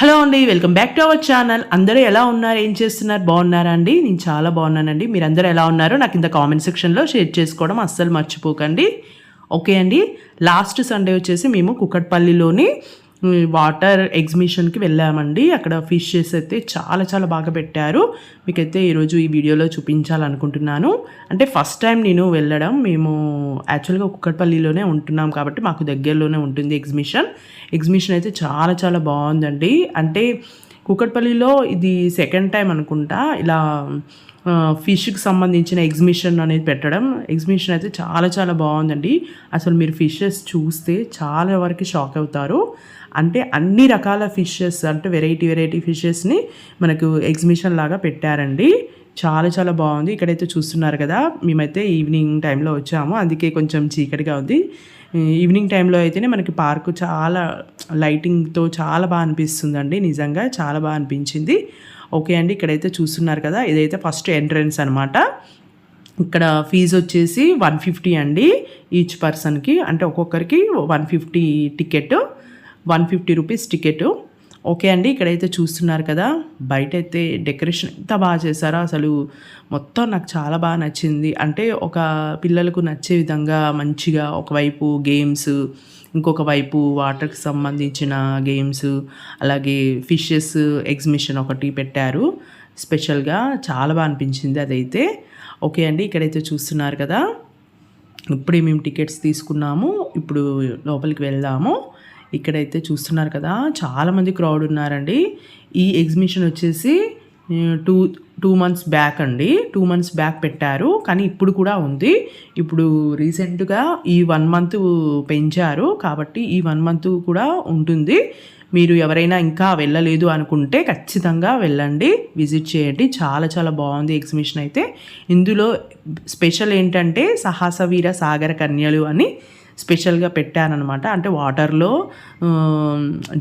Hello అండి, welcome back to our channel. అందరూ ఎలా ఉన్నారు, ఏం చేస్తున్నారు, బాగున్నారా అండి? నేను చాలా బాగున్నానండి. మీరందరూ ఎలా ఉన్నారో నాకు కింద కామెంట్ సెక్షన్లో షేర్ చేసుకోవడం అస్సలు మర్చిపోకండి. ఓకే అండి, లాస్ట్ సండే వచ్చేసి మేము కుకట్పల్లిలోని వాటర్ ఎగ్జిబిషన్కి వెళ్ళామండి. అక్కడ ఫిషెస్ అయితే చాలా చాలా బాగా పెట్టారు. మీకైతే ఈరోజు ఈ వీడియోలో చూపించాలనుకుంటున్నాను. అంటే ఫస్ట్ టైం నేను వెళ్ళడం. మేము యాక్చువల్గా కుకట్పల్లిలోనే ఉంటున్నాం కాబట్టి మాకు దగ్గరలోనే ఉంటుంది ఎగ్జిబిషన్ అయితే చాలా చాలా బాగుందండి. అంటే కుకట్పల్లిలో ఇది సెకండ్ టైం అనుకుంటా ఇలా ఫిష్కి సంబంధించిన ఎగ్జిబిషన్ అనేది పెట్టడం. ఎగ్జిబిషన్ అయితే చాలా చాలా బాగుందండి. అసలు మీరు ఫిషెస్ చూస్తే చాలా వరకు షాక్ అవుతారు. అంటే అన్ని రకాల ఫిషెస్, అంటే వెరైటీ ఫిషెస్ని మనకు ఎగ్జిబిషన్ లాగా పెట్టారండి. చాలా చాలా బాగుంది. ఇక్కడైతే చూస్తున్నారు కదా, మేమైతే ఈవినింగ్ టైంలో వచ్చాము, అందుకే కొంచెం చీకటిగా ఉంది. ఈవినింగ్ టైంలో అయితేనే మనకి పార్కు చాలా లైటింగ్తో చాలా బాగా అనిపిస్తుందండి. నిజంగా చాలా బాగా అనిపించింది. ఓకే అండి, ఇక్కడైతే చూస్తున్నారు కదా, ఇదైతే ఫస్ట్ ఎంట్రన్స్ అనమాట. ఇక్కడ ఫీజు వచ్చేసి 150 అండి ఈచ్ పర్సన్కి. అంటే ఒక్కొక్కరికి 150 టికెట్, 150 రూపీస్ టికెట్. ఓకే అండి, ఇక్కడైతే చూస్తున్నారు కదా, బయట అయితే డెకరేషన్ ఎంత బాగా చేశారో అసలు మొత్తం నాకు చాలా బాగా నచ్చింది. అంటే ఒక పిల్లలకు నచ్చే విధంగా మంచిగా ఒకవైపు గేమ్స్, ఇంకొక వైపు వాటర్కి సంబంధించిన గేమ్స్, అలాగే ఫిషెస్ ఎగ్జిబిషన్ ఒకటి పెట్టారు స్పెషల్గా. చాలా బాగా అనిపించింది అదైతే. ఓకే అండి, ఇక్కడైతే చూస్తున్నారు కదా, ఇప్పుడే మేము టికెట్స్ తీసుకున్నాము, ఇప్పుడు లోపలికి వెళ్దాము. ఇక్కడైతే చూస్తున్నారు కదా, చాలామంది క్రౌడ్ ఉన్నారండి. ఈ ఎగ్జిబిషన్ వచ్చేసి టూ మంత్స్ బ్యాక్ అండి, 2 months బ్యాక్ పెట్టారు, కానీ ఇప్పుడు కూడా ఉంది. ఇప్పుడు రీసెంట్గా ఈ 1 month పెంచారు కాబట్టి ఈ 1 month కూడా ఉంటుంది. మీరు ఎవరైనా ఇంకా వెళ్ళలేదు అనుకుంటే ఖచ్చితంగా వెళ్ళండి, విజిట్ చేయండి. చాలా చాలా బాగుంది ఎగ్జిబిషన్ అయితే. ఇందులో స్పెషల్ ఏంటంటే సాహసవీర సాగర కన్యలు అని స్పెషల్గా పెట్టారనమాట. అంటే వాటర్లో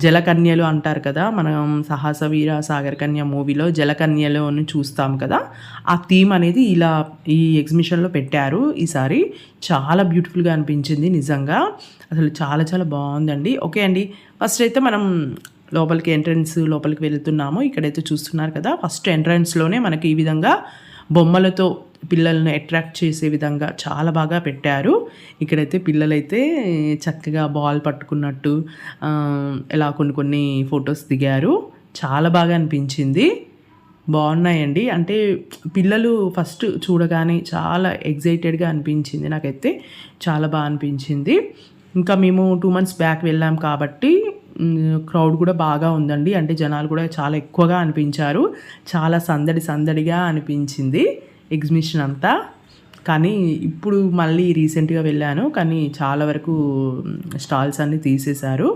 జలకన్యలు అంటారు కదా, మనం సాహసవీర సాగర కన్య మూవీలో జలకన్యలు అని చూస్తాం కదా, ఆ థీమ్ అనేది ఇలా ఈ ఎగ్జిబిషన్లో పెట్టారు ఈసారి. చాలా బ్యూటిఫుల్గా అనిపించింది నిజంగా, అసలు చాలా చాలా బాగుందండి. ఓకే అండి, ఫస్ట్ అయితే మనం లోపలికి వెళ్తున్నాము. ఇక్కడైతే చూస్తున్నారు కదా, ఫస్ట్ ఎంట్రన్స్లోనే మనకి ఈ విధంగా బొమ్మలతో పిల్లల్ని అట్రాక్ట్ చేసే విధంగా చాలా బాగా పెట్టారు. ఇక్కడైతే పిల్లలైతే చక్కగా బాల్ పట్టుకున్నట్టు ఇలా కొన్ని ఫొటోస్ దిగారు. చాలా బాగా అనిపించింది. బాగున్నాయండి. అంటే పిల్లలు ఫస్ట్ చూడగానే చాలా ఎగ్జైటెడ్గా అనిపించింది నాకైతే, చాలా బాగా అనిపించింది. ఇంకా మేము 2 months బ్యాక్ వెళ్ళాం కాబట్టి క్రౌడ్ కూడా బాగా ఉందండి. అంటే జనాలు కూడా చాలా ఎక్కువగా అనిపించారు. చాలా సందడిగా అనిపించింది ఎగ్జిబిషన్ అంతా. కానీ ఇప్పుడు మళ్ళీ రీసెంట్గా వెళ్ళాను, కానీ చాలా వరకు స్టాల్స్ అన్నీ తీసేశారు.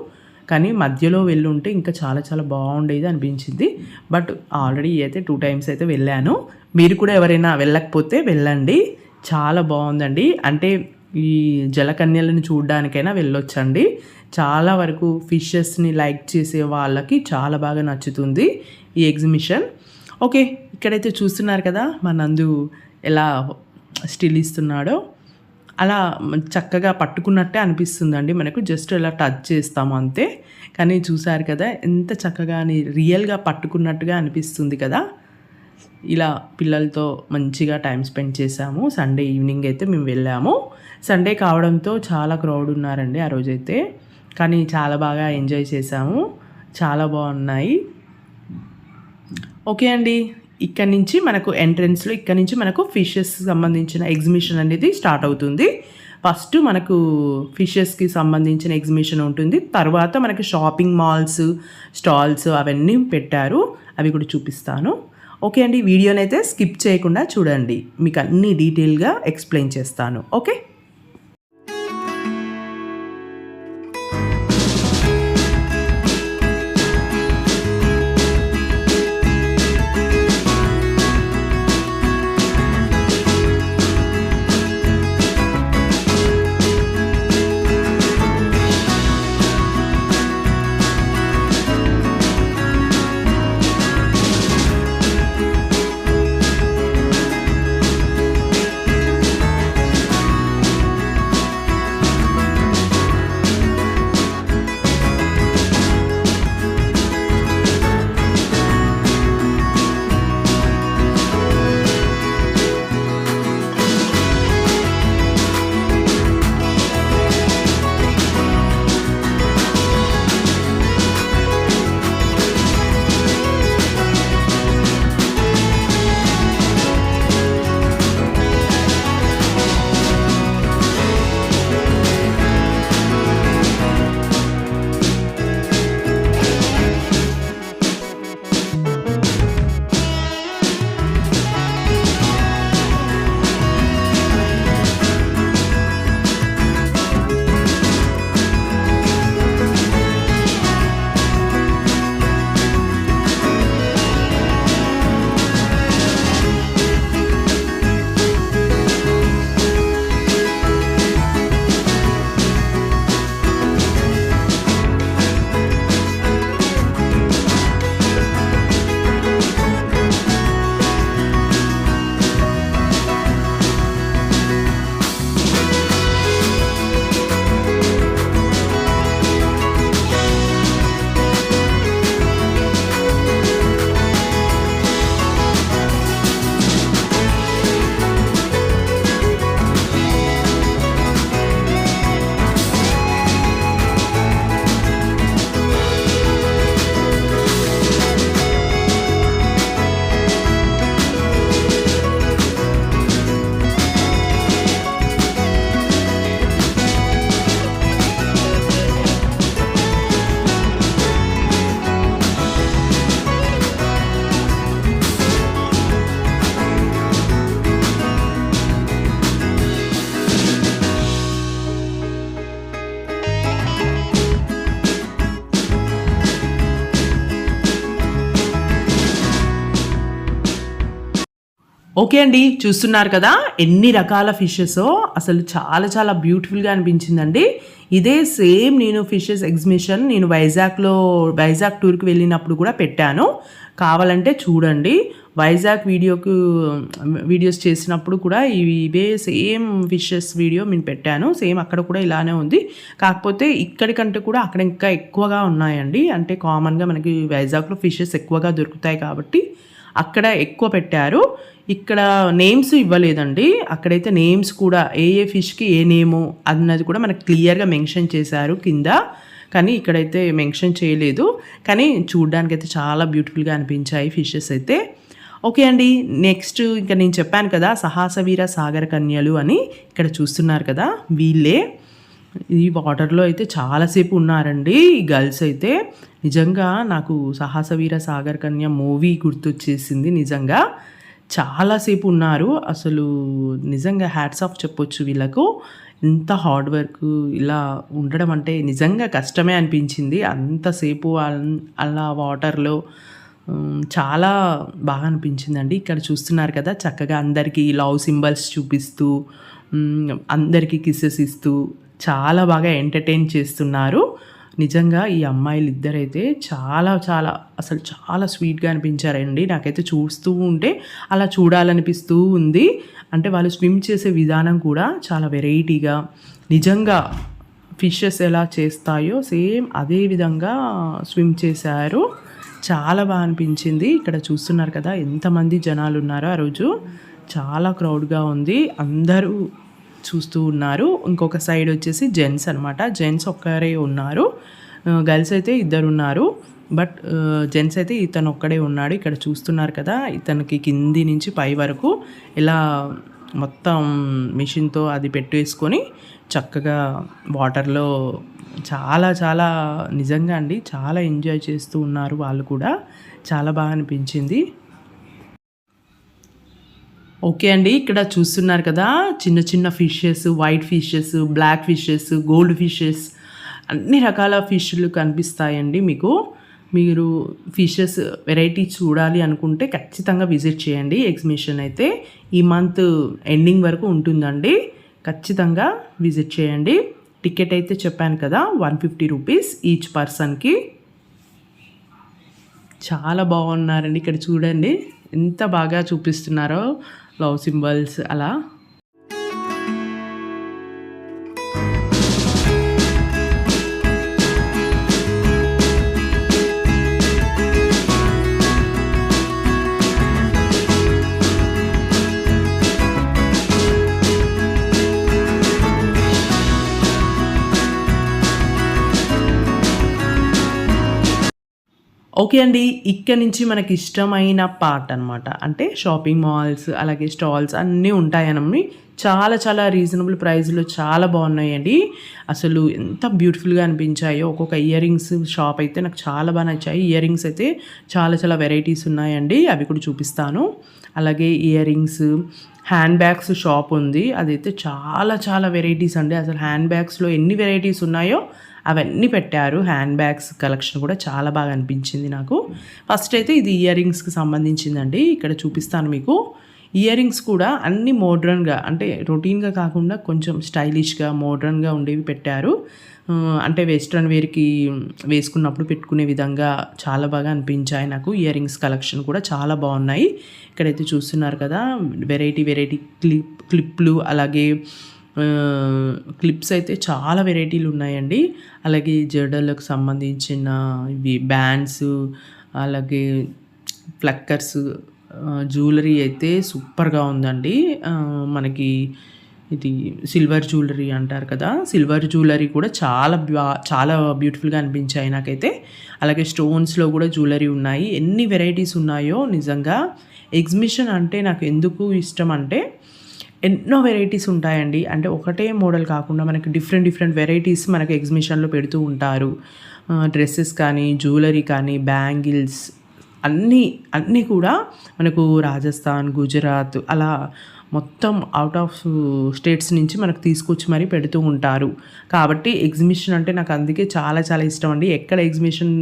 కానీ మధ్యలో వెళ్ళుంటే ఇంకా చాలా చాలా బాగుండేది అనిపించింది. బట్ ఆల్రెడీ అయితే 2 times అయితే వెళ్ళాను. మీరు కూడా ఎవరైనా వెళ్ళకపోతే వెళ్ళండి, చాలా బాగుందండి. అంటే ఈ జలకన్యలను చూడడానికైనా వెళ్ళొచ్చండి. చాలా వరకు ఫిషెస్ని లైక్ చేసే వాళ్ళకి చాలా బాగా నచ్చుతుంది ఈ ఎగ్జిబిషన్. ఓకే, ఇక్కడైతే చూస్తున్నారు కదా, మా నందు ఎలా స్టిల్ ఇస్తున్నాడో అలా చక్కగా పట్టుకున్నట్టే అనిపిస్తుందండి మనకు. జస్ట్ ఇలా టచ్ చేస్తాము అంతే, కానీ చూసారు కదా ఎంత చక్కగా రియల్గా పట్టుకున్నట్టుగా అనిపిస్తుంది కదా. ఇలా పిల్లలతో మంచిగా టైం స్పెండ్ చేసాము. సండే ఈవినింగ్ అయితే మేము వెళ్ళాము. సండే కావడంతో చాలా క్రౌడ్ ఉన్నారండి ఆ రోజైతే, కానీ చాలా బాగా ఎంజాయ్ చేసాము. చాలా బాగున్నాయి. ఓకే అండి, ఇక్కడ నుంచి మనకు ఎంట్రన్స్లో ఇక్కడ నుంచి మనకు ఫిషెస్ సంబంధించిన ఎగ్జిబిషన్ అనేది స్టార్ట్ అవుతుంది. ఫస్ట్ మనకు ఫిషెస్కి సంబంధించిన ఎగ్జిబిషన్ ఉంటుంది, తర్వాత మనకి షాపింగ్ మాల్స్, స్టాల్స్ అవన్నీ పెట్టారు, అవి కూడా చూపిస్తాను. ఓకే అండి, వీడియోనైతే స్కిప్ చేయకుండా చూడండి, మీకు అన్ని డీటెయిల్గా ఎక్స్ప్లెయిన్ చేస్తాను. ఓకే. ఓకే అండి. చూస్తున్నారు కదా! ఎన్ని రకాల ఫిషెసో అసలు చాలా చాలా బ్యూటిఫుల్‌గా అనిపించిందండి. ఇదే సేమ్ నేను ఫిషెస్ ఎగ్జిబిషన్ నేను వైజాగ్ టూర్‌కి వెళ్ళినప్పుడు కూడా పెట్టాను. కావాలంటే చూడండి. వైజాగ్ వీడియోస్ చేసినప్పుడు కూడా ఇవే సేమ్ ఫిషెస్ వీడియో నేను పెట్టాను. సేమ్ అక్కడ కూడా ఇలానే ఉంది. కాకపోతే ఇక్కడి కంటే కూడా అక్కడ ఇంకా ఎక్కువగా ఉన్నాయండి. అంటే కామన్‌గా మనకి వైజాగ్‌లో ఫిషెస్ ఎక్కువగా దొరుకుతాయి కాబట్టి అక్కడ ఎక్కువ పెట్టారు. ఇక్కడ నేమ్స్ ఇవ్వలేదండి. అక్కడైతే నేమ్స్ కూడా ఏ ఫిష్‌కి ఏ నేము అన్నది కూడా మనకు క్లియర్‌గా మెన్షన్ చేశారు కింద. కానీ ఇక్కడైతే మెన్షన్ చేయలేదు. కానీ చూడ్డానికైతే చాలా బ్యూటిఫుల్‌గా అనిపించాయి ఫిషెస్ అయితే. ఓకే అండి. నెక్స్ట్ ఇంకా నేను చెప్పాను కదా! సాహసవీర సాగర కన్యలు అని. ఇక్కడ చూస్తున్నారు కదా! వీళ్ళే. ఈ వాటర్‌లో అయితే చాలా సేపు ఉన్నారండి ఈ గర్ల్స్ అయితే. నిజంగా నాకు 'సాహసవీర సాగర్ కన్య' మూవీ గుర్తొచ్చేసింది నిజంగా. చాలా సేపు ఉన్నారు. అసలు నిజంగా హ్యాట్స్ ఆఫ్ చెప్పొచ్చు వీళ్ళకు. ఇంత హార్డ్ వర్క్ ఇలా ఉండడం అంటే నిజంగా కష్టమే అనిపించింది. అంతసేపు అలా వాటర్‌లో చాలా బాగా అనిపించిందండి. ఇక్కడ చూస్తున్నారు కదా! చక్కగా అందరికీ లవ్ సింబల్స్ చూపిస్తూ, అందరికీ కిసెస్ ఇస్తూ చాలా బాగా ఎంటర్‌టైన్ చేస్తున్నారు. నిజంగా ఈ అమ్మాయిలిద్దరైతే చాలా చాలా అసలు చాలా స్వీట్‌గా అనిపించారండి. నాకైతే చూస్తూ ఉంటే అలా చూడాలనిపిస్తూ ఉంది. అంటే వాళ్ళు స్విమ్ చేసే విధానం కూడా చాలా వెరైటీగా నిజంగా ఫిషెస్ ఎలా చేస్తాయో సేమ్ అదే విధంగా స్విమ్ చేశారు. చాలా బాగా అనిపించింది. ఇక్కడ చూస్తున్నారు కదా! ఎంతమంది జనాలున్నారో ఆ రోజు. చాలా క్రౌడ్‌గా ఉంది. అందరూ చూస్తూ ఉన్నారు. ఇంకొక సైడ్ వచ్చేసి జెంట్స్ అనమాట. జెంట్స్ ఒక్కరే ఉన్నారు. గర్ల్స్ అయితే ఇద్దరున్నారు. బట్ జెంట్స్ అయితే ఇతను ఒక్కడే ఉన్నాడు. ఇక్కడ చూస్తున్నారు కదా! ఇతనికి కింది నుంచి పై వరకు ఇలా మొత్తం మిషన్‌తో అది పెట్టేసుకొని చక్కగా వాటర్‌లో చాలా చాలా నిజంగా అండి చాలా ఎంజాయ్ చేస్తూ ఉన్నారు వాళ్ళు కూడా. చాలా బాగా అనిపించింది. ఓకే అండి. ఇక్కడ చూస్తున్నారు కదా! చిన్న చిన్న fishes, white fishes, black fishes, gold fishes అన్ని రకాల ఫిష్‌లు కనిపిస్తాయండి మీకు. మీరు ఫిషెస్ వెరైటీ చూడాలి అనుకుంటే ఖచ్చితంగా విజిట్ చేయండి. ఎగ్జిబిషన్ అయితే ఈ మంత్ ఎండింగ్ వరకు ఉంటుందండి. ఖచ్చితంగా విజిట్ చేయండి. టికెట్ అయితే చెప్పాను కదా! 150 రూపీస్ ఈచ్ పర్సన్‌కి. చాలా బాగున్నారండి. ఇక్కడ చూడండి ఎంత బాగా చూపిస్తున్నారో లవ్ సింబల్స్ అలా. ఓకే అండి. ఇక్కడి నుంచి మనకి ఇష్టమైన పార్ట్ అనమాట. అంటే షాపింగ్ మాల్స్, అలాగే స్టాల్స్ అన్నీ ఉంటాయనమ్మి. చాలా చాలా రీజనబుల్ ప్రైస్‌లో చాలా బాగున్నాయండి. అసలు ఎంత బ్యూటిఫుల్‌గా అనిపించాయో. ఒక్కొక్క ఇయర్ రింగ్స్ షాప్ అయితే నాకు చాలా బాగా నచ్చాయి. ఇయర్ రింగ్స్ అయితే చాలా చాలా వెరైటీస్ ఉన్నాయండి. అవి కూడా చూపిస్తాను. అలాగే ear rings, hand bags shop ఉంది. అదైతే చాలా చాలా వెరైటీస్ అండి. అసలు హ్యాండ్ బ్యాగ్స్‌లో ఎన్ని వెరైటీస్ ఉన్నాయో అవన్నీ పెట్టారు. హ్యాండ్ బ్యాగ్స్ కలెక్షన్ కూడా చాలా బాగా అనిపించింది నాకు. ఫస్ట్ అయితే ఇది ఇయర్ రింగ్స్‌కి సంబంధించిందండి. ఇక్కడ చూపిస్తాను మీకు. ఇయర్ రింగ్స్ కూడా అన్నీ మోడ్రన్‌గా అంటే రొటీన్‌గా కాకుండా కొంచెం స్టైలిష్‌గా, మోడ్రన్‌గా ఉండేవి పెట్టారు. అంటే వెస్ట్రన్ వేర్‌కి వేసుకున్నప్పుడు పెట్టుకునే విధంగా చాలా బాగా అనిపించాయి నాకు. ఇయర్ రింగ్స్ కలెక్షన్ కూడా చాలా బాగున్నాయి. ఇక్కడైతే చూస్తున్నారు కదా! వెరైటీ వెరైటీ క్లిప్‌లు అలాగే క్లిప్స్ అయితే చాలా వెరైటీలు ఉన్నాయండి. అలాగే జడలకు సంబంధించిన ఇవి బ్యాండ్స్, అలాగే ఫ్లక్కర్స్, జ్యువెలరీ అయితే సూపర్‌గా ఉందండి. మనకి ఇది సిల్వర్ జ్యువెలరీ అంటారు కదా! సిల్వర్ జ్యువెలరీ కూడా చాలా బ్యూటిఫుల్‌గా అనిపించాయి నాకైతే. అలాగే స్టోన్స్‌లో కూడా జ్యువెలరీ ఉన్నాయి. ఎన్ని వెరైటీస్ ఉన్నాయో నిజంగా. ఎగ్జిబిషన్ అంటే నాకు ఎందుకు ఇష్టం అంటే ఎన్నో వెరైటీస్ ఉంటాయండి. అంటే ఒకటే మోడల్ కాకుండా మనకి డిఫరెంట్ డిఫరెంట్ వెరైటీస్ మనకి ఎగ్జిబిషన్‌లో పెడుతూ ఉంటారు. డ్రెసెస్ కానీ, జ్యువెలరీ కానీ, బ్యాంగిల్స్ అన్నీ కూడా మనకు రాజస్థాన్, గుజరాత్ అలా మొత్తం అవుట్ ఆఫ్ స్టేట్స్ నుంచి మనకు తీసుకొచ్చి మరీ పెడుతూ ఉంటారు. కాబట్టి ఎగ్జిబిషన్ అంటే నాకు అందుకే చాలా చాలా ఇష్టం అండి. ఎక్కడ ఎగ్జిబిషన్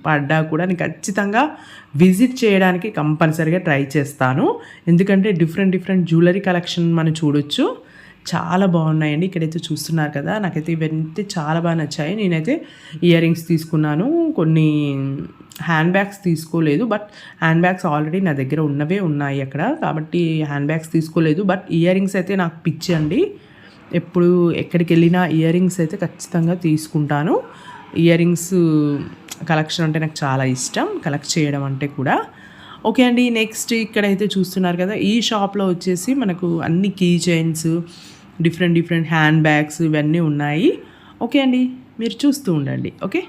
పడ్డా కూడా నేను ఖచ్చితంగా విజిట్ చేయడానికి కంపల్సరీగా ట్రై చేస్తాను. ఎందుకంటే డిఫరెంట్ జ్యువెలరీ కలెక్షన్ మనం చూడొచ్చు. చాలా బాగున్నాయండి. ఇక్కడైతే చూస్తున్నారు కదా, నాకైతే ఇవన్నీ చాలా బాగా నచ్చాయి. నేనైతే ఇయర్ రింగ్స్ తీసుకున్నాను, కొన్ని హ్యాండ్ బ్యాగ్స్ తీసుకోలేదు. బట్ హ్యాండ్ బ్యాగ్స్ ఆల్రెడీ నా దగ్గర ఉన్నవే ఉన్నాయి అక్కడ, కాబట్టి హ్యాండ్ బ్యాగ్స్ తీసుకోలేదు. బట్ ఇయర్ రింగ్స్ అయితే నాకు పిచ్చి అండి. ఎప్పుడు ఎక్కడికి వెళ్ళినా ఇయర్ రింగ్స్ అయితే ఖచ్చితంగా తీసుకుంటాను. ఇయర్ రింగ్స్ కలెక్షన్ అంటే నాకు చాలా ఇష్టం, కలెక్ట్ చేయడం అంటే కూడా. ఓకే అండి, నెక్స్ట్ ఇక్కడైతే చూస్తున్నారు కదా, ఈ షాప్లో వచ్చేసి మనకు అన్ని key chains, different hand bags ఇవన్నీ ఉన్నాయి. ఓకే అండి, మీరు చూస్తూ ఉండండి. ఓకే.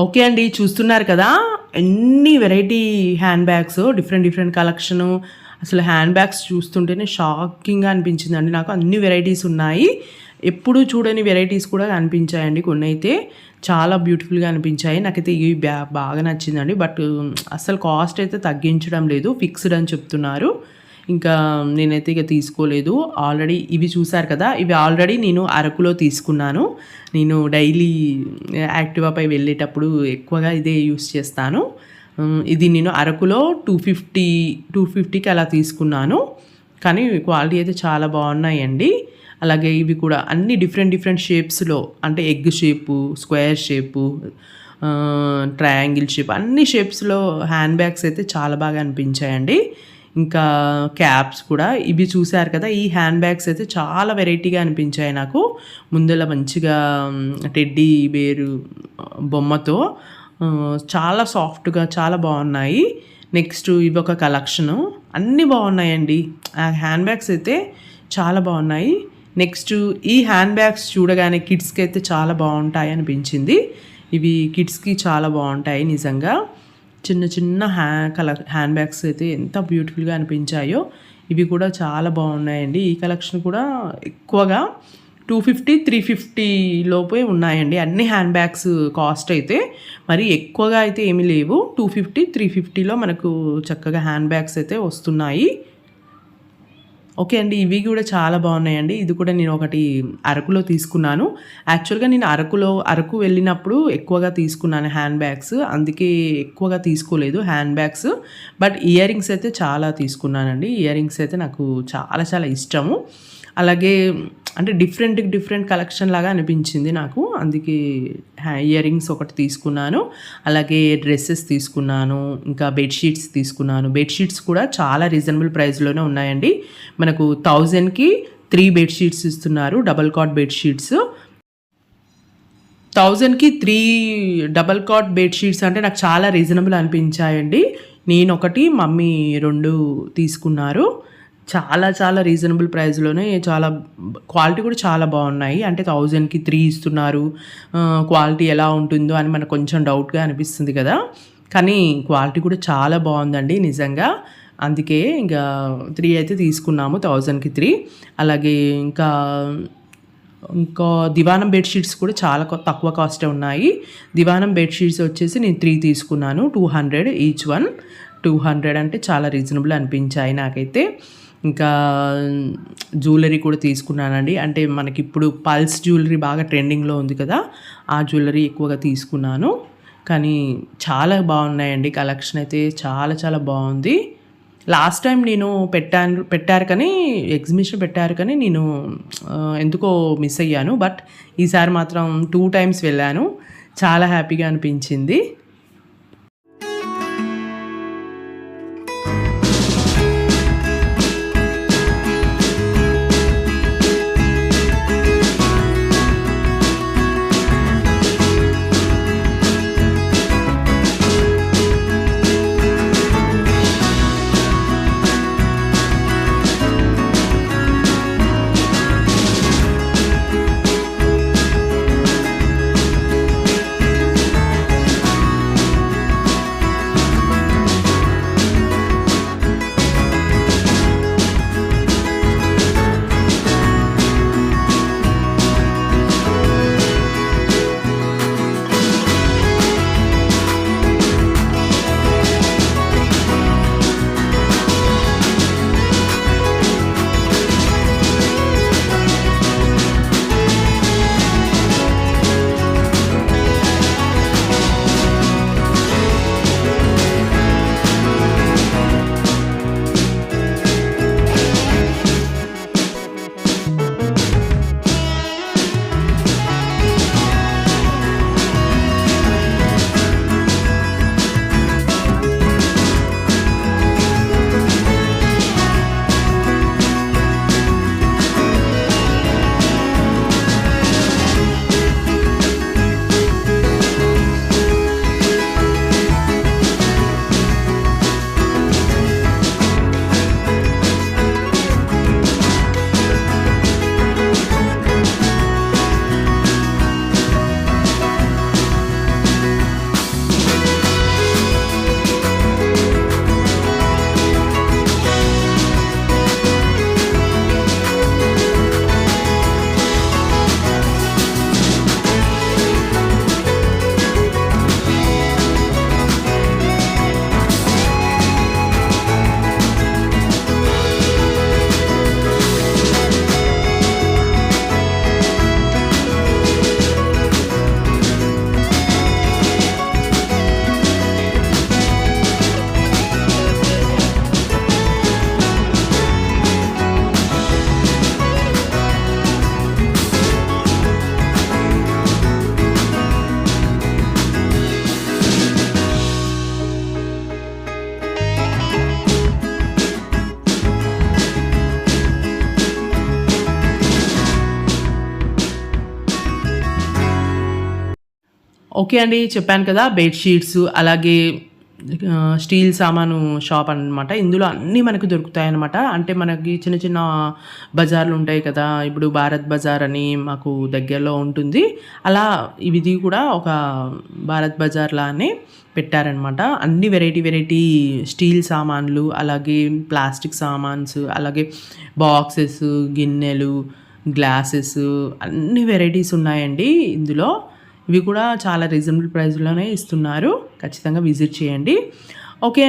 ఓకే అండి, చూస్తున్నారు కదా, ఎన్ని variety hand bags, different collection. అసలు హ్యాండ్ బ్యాగ్స్ చూస్తుంటేనే షాకింగ్గా అనిపించిందండి నాకు. అన్ని వెరైటీస్ ఉన్నాయి, ఎప్పుడు చూడని వెరైటీస్ కూడా అనిపించాయండి. కొన్ని అయితే చాలా బ్యూటిఫుల్గా అనిపించాయి. నాకైతే ఈ బ్యాగ్ బాగా నచ్చిందండి. బట్ అసలు కాస్ట్ అయితే తగ్గించడం లేదు, ఫిక్స్డ్ అని చెప్తున్నారు. ఇంకా నేనైతే ఇక తీసుకోలేదు. ఆల్రెడీ ఇవి చూసారు కదా, ఇవి ఆల్రెడీ నేను అరకులో తీసుకున్నాను. నేను డైలీ యాక్టివాపై వెళ్ళేటప్పుడు ఎక్కువగా ఇదే యూస్ చేస్తాను. ఇది నేను అరకులో 250కి అలా తీసుకున్నాను. కానీ క్వాలిటీ అయితే చాలా బాగున్నాయండి. అలాగే ఇవి కూడా అన్ని డిఫరెంట్ షేప్స్లో, అంటే egg shape, square shape, triangle shape, అన్ని షేప్స్లో హ్యాండ్ బ్యాగ్స్ అయితే చాలా బాగా అనిపించాయండి. ఇంకా క్యాప్స్ కూడా ఇవి చూసారు కదా, ఈ హ్యాండ్ బ్యాగ్స్ అయితే చాలా వెరైటీగా అనిపించాయి నాకు. ముందర మంచిగా టెడ్డీ బేరు బొమ్మతో చాలా సాఫ్ట్గా చాలా బాగున్నాయి. నెక్స్ట్ ఇవి ఒక కలెక్షను, అన్నీ బాగున్నాయండి. ఆ హ్యాండ్ బ్యాగ్స్ అయితే చాలా బాగున్నాయి. నెక్స్ట్ ఈ హ్యాండ్ బ్యాగ్స్ చూడగానే కిడ్స్కి అయితే చాలా బాగుంటాయి అనిపించింది. ఇవి కిడ్స్కి చాలా బాగుంటాయి నిజంగా. చిన్న హ్యాండ్ బ్యాగ్స్ అయితే ఎంత బ్యూటిఫుల్గా అనిపించాయో. ఇవి కూడా చాలా బాగున్నాయండి. ఈ కలెక్షన్ కూడా ఎక్కువగా 250-350 లోపే ఉన్నాయండి అన్ని హ్యాండ్ బ్యాగ్స్ కాస్ట్ అయితే. మరి ఎక్కువగా అయితే ఏమీ లేవు, 250-350లో మనకు చక్కగా హ్యాండ్ బ్యాగ్స్ అయితే వస్తున్నాయి. ఓకే అండి. ఇవి గూడా చాలా బాగున్నాయండి. ఇది కూడా నేను ఒకటి అరకులో తీసుకున్నాను. యాక్చువల్‌గా నేను అరకు వెళ్ళినప్పుడు ఎక్కువగా తీసుకున్నాను హ్యాండ్ బ్యాగ్స్. అందుకే ఎక్కువగా తీసుకోలేదు hand bags. But ear rings అయితే చాలా తీసుకున్నానండి. ఇయర్ రింగ్స్ అయితే నాకు చాలా చాలా ఇష్టము. అలాగే అంటే డిఫరెంట్ కలెక్షన్ లాగా అనిపించింది నాకు. అందుకే ఇయర్ రింగ్స్ ఒకటి తీసుకున్నాను. అలాగే డ్రెసెస్ తీసుకున్నాను. ఇంకా బెడ్‌షీట్స్ తీసుకున్నాను. బెడ్‌షీట్స్ కూడా చాలా రీజనబుల్ ప్రైస్‌లోనే ఉన్నాయండి. మనకు 1000కి 3 బెడ్‌షీట్స్ ఇస్తున్నారు. Double cot bedsheets. 1000కి 3 డబుల్ కాట్ బెడ్‌షీట్స్ అంటే నాకు చాలా రీజనబుల్ అనిపించాయండి. నేనొకటి, మమ్మీ 2 తీసుకున్నారు. చాలా చాలా రీజనబుల్ ప్రైస్‌లోనే క్వాలిటీ కూడా చాలా బాగున్నాయి. అంటే 1000కి 3 ఇస్తున్నారు. క్వాలిటీ ఎలా ఉంటుందో అని మనకు కొంచెం డౌట్‌గా అనిపిస్తుంది కదా! కానీ క్వాలిటీ కూడా చాలా బాగుందండి నిజంగా. అందుకే ఇంకా 3 అయితే తీసుకున్నాము 1000కి 3. అలాగే ఇంకా దివానం బెడ్‌షీట్స్ కూడా చాలా తక్కువ కాస్టే ఉన్నాయి. దివానం బెడ్‌షీట్స్ వచ్చేసి నేను 3 తీసుకున్నాను. 200 ఈచ్ వన్. 200 అంటే చాలా రీజనబుల్ అనిపించాయి నాకైతే. ఇంకా జ్యువెలరీ కూడా తీసుకున్నానండి. అంటే మనకిప్పుడు పల్స్ జ్యువెలరీ బాగా ట్రెండింగ్‌లో ఉంది కదా! ఆ జ్యువెలరీ ఎక్కువగా తీసుకున్నాను. కానీ చాలా బాగున్నాయండి. కలెక్షన్ అయితే చాలా చాలా బాగుంది. లాస్ట్ టైం నేను పెట్టారు కానీ ఎగ్జిబిషన్ పెట్టారు కానీ నేను ఎందుకో మిస్ అయ్యాను. బట్ ఈసారి మాత్రం 2 టైమ్స్ వెళ్ళాను. చాలా హ్యాపీగా అనిపించింది. ఓకే అండి. చెప్పాను కదా! బెడ్‌షీట్స్ అలాగే స్టీల్ సామాను షాప్ అనమాట. ఇందులో అన్నీ మనకు దొరుకుతాయనమాట. అంటే మనకి చిన్న చిన్న బజార్‌లుంటాయి కదా! ఇప్పుడు భారత్ బజార్ అని మాకు దగ్గరలో ఉంటుంది. అలా ఇది కూడా ఒక భారత్ బజార్ లానే పెట్టారనమాట. అన్ని వెరైటీ స్టీల్ సామాన్లు, అలాగే ప్లాస్టిక్ సామాన్స్, అలాగే బాక్సెస్, గిన్నెలు, గ్లాసెస్ అన్ని వెరైటీస్ ఉన్నాయండి ఇందులో. ఇవి కూడా చాలా రీజనబుల్ ప్రైస్‌లోనే ఇస్తున్నారు. ఖచ్చితంగా విజిట్ చేయండి. ఓకే.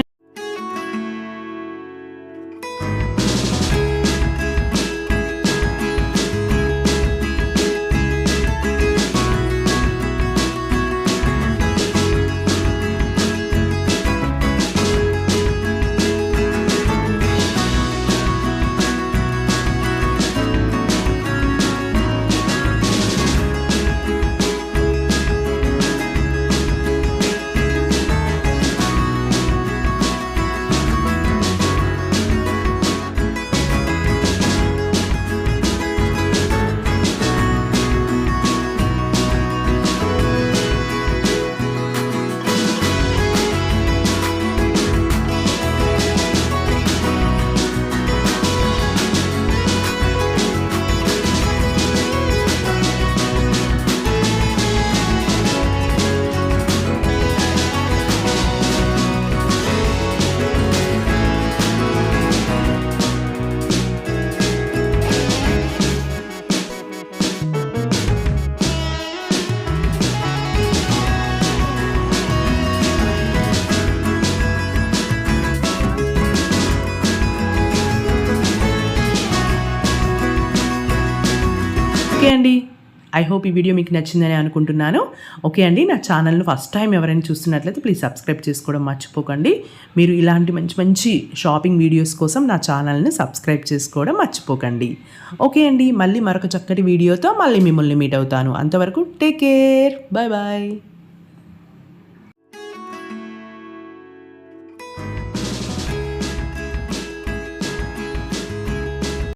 ఓకే అండి, ఐ హోప్ ఈ వీడియో మీకు నచ్చిందని అనుకుంటున్నాను. ఓకే అండి, నా ఛానల్ను ఫస్ట్ టైం ఎవరైనా చూస్తున్నట్లయితే ప్లీజ్ సబ్స్క్రైబ్ చేసుకోవడం మర్చిపోకండి. మీరు ఇలాంటి మంచి మంచి షాపింగ్ వీడియోస్ కోసం నా ఛానల్ని సబ్స్క్రైబ్ చేసుకోవడం మర్చిపోకండి. ఓకే అండి, మళ్ళీ మరొక చక్కటి వీడియోతో మళ్ళీ మిమ్మల్ని మీట్ అవుతాను. అంతవరకు టేక్ కేర్, బాయ్ బాయ్.